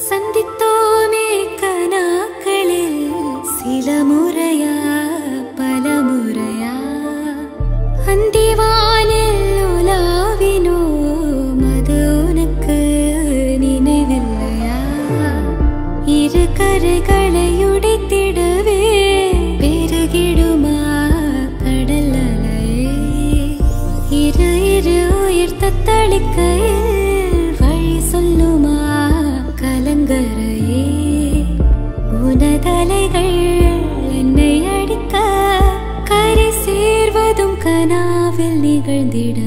சந்தித்தோமே கனாக்களில் சில முறையா பல முறையா அந்திவானில் உலாவினோ மது உனக்கு நினைவில்லையா? இரு கரைகளை உடைத்திடவே பெருகிடுமா கடல் அலையே? இரு இரு உயிர் தத்தளிக்கையில் வழி சொல்லுமா கலங்கரையே? உனதலைகள் என்னை அடிக்க கரை சேர்வதும் கனாவில் நிகழ்ந்திட